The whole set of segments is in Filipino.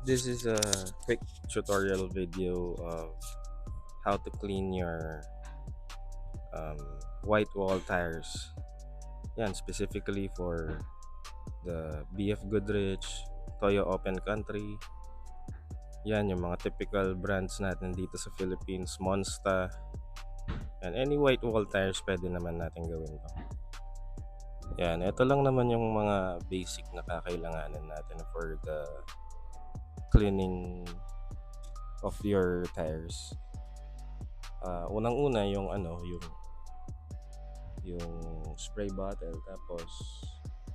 This is a quick tutorial video of how to clean your um, white wall tires. Yan, specifically for the BF Goodrich, Toyo Open Country. Yan, yung mga typical brands natin dito sa Philippines, Monsta. And any white wall tires, pwede naman natin gawin to. Yan, ito lang naman yung mga basic na kakailanganin natin for the cleaning of your tires. Unang-una yung yung spray bottle, tapos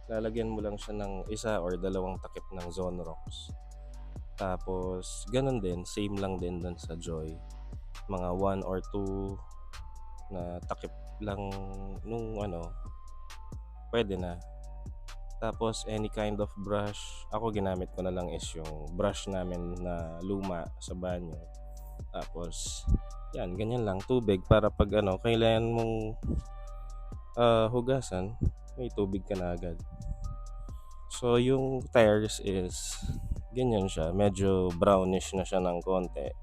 lalagyan mo lang siya ng isa or dalawang takip ng Zonrox. Tapos ganun din, same lang din dun sa Joy, mga 1 or 2 na takip lang nung pwede na. Tapos any kind of brush, ako ginamit ko na lang is yung brush namin na luma sa banyo. Tapos yan, ganyan lang, tubig para pag kailangan mong hugasan, may tubig ka na agad. So yung tires is ganyan siya, medyo brownish na siya ng konti.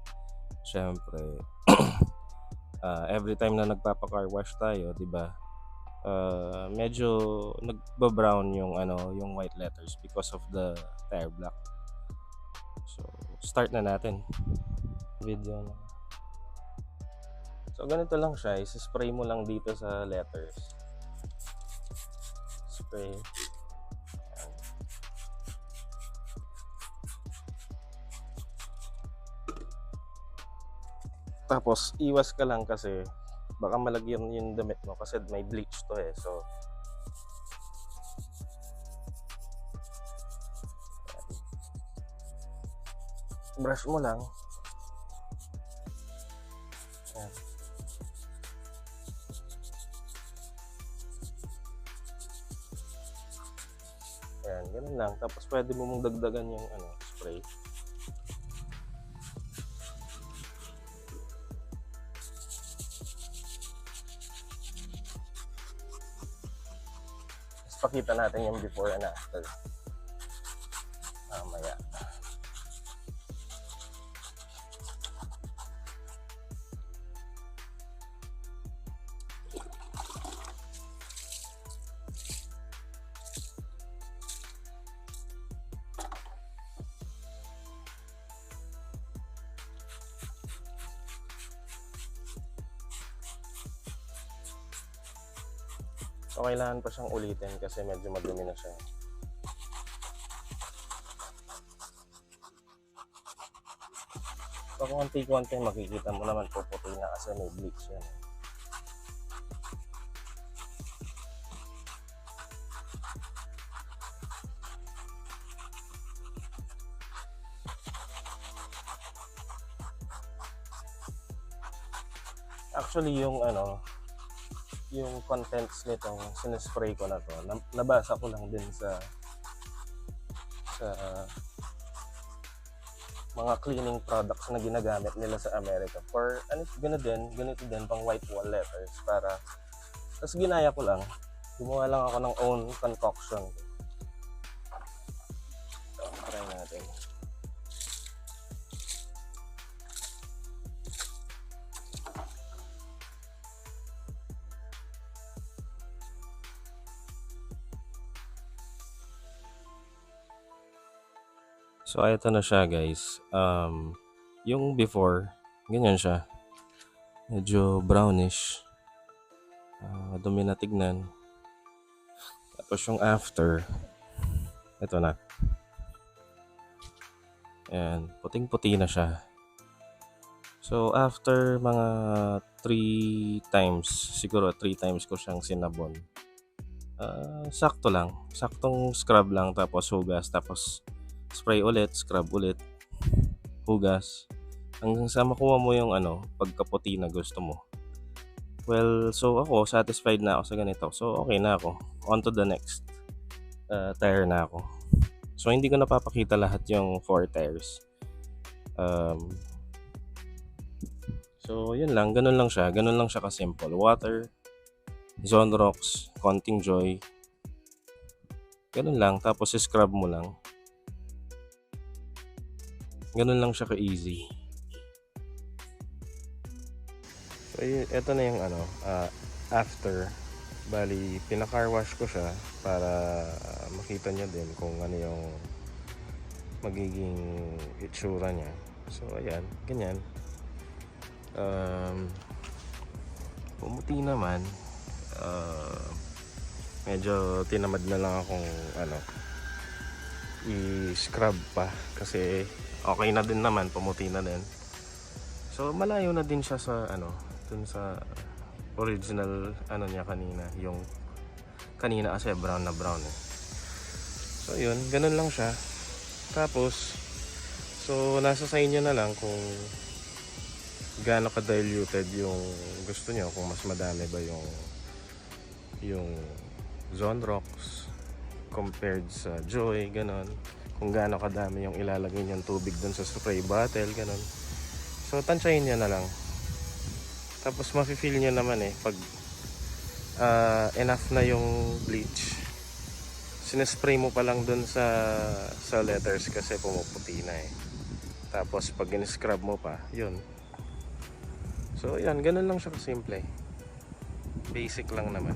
Syempre, every time na nagpapa-car wash tayo, 'di ba? Medyo nagba-brown yung white letters because of the tire black. So, start na natin. Video na. So, ganito lang siya. Spray mo lang dito sa letters. Spray. Tapos, iwas ka lang kasi baka malagyan yung damit mo kasi may bleach to eh. So, brush mo lang. Ayan. Ayan, ganun lang. Tapos pwede mo mong dagdagan yung spray. Tapos pakita natin yung before and after. Mamaya. So, kailangan pa siyang ulitin kasi medyo madumi na siya. So, konti-konti makikita mo naman puputi na kasi may bleach yan. Actually, yung contents nitong sinispray ko na to, nabasa ko lang din sa mga cleaning products na ginagamit nila sa America for ganito din pang white wall letters para tapos ginaya ko lang, gumawa lang ako ng own concoction. So, try natin. So, ito na siya guys. Yung before, ganyan siya. Medyo brownish. Dumi na tignan. Tapos yung after, ito na. Ayan, puting-puti na siya. So, after mga 3 times, siguro 3 times ko siyang sinabon. Sakto lang. Saktong scrub lang, tapos hugas, tapos spray ulit, scrub ulit, hugas. Hanggang sa makuha mo yung pagkaputi na gusto mo. Well, so ako, satisfied na ako sa ganito. So, okay na ako. On to the next tire na ako. So, hindi ko napapakita lahat yung 4 tires. So, yun lang. Ganun lang siya. Ganun lang siya ka-simple. Water, Zonrox, konting Joy. Ganun lang. Tapos, scrub mo lang. Ganun lang siya ka-easy. So, ito na yung ano, after. Bali, pina-car wash ko siya para makita nyo din kung ano yung magiging itsura niya. So, ayan, ganyan. Pumuti naman. Medyo tinamad na lang akong ano, i-scrub pa kasi okay na din naman, pumuti na din. So malayo na din siya sa ano, dun sa original ano niya kanina, yung kanina kasi brown na brown eh. So yun, ganun lang siya. Tapos so nasa sa inyo na lang kung gaano ka diluted yung gusto niyo, kung mas madami ba yung Zone Rocks compared sa Joy, ganon. Kung gaano kadami yung ilalagay niyong tubig dun sa spray bottle, ganon. So tansyahin niyo na lang. Tapos mafe-feel niyo naman eh pag enough na yung bleach. Sinespray mo pa lang dun sa letters kasi pumuputi na eh. Tapos pag in-scrub mo pa, yun. So yan, ganun lang siya kasimple. Basic lang naman.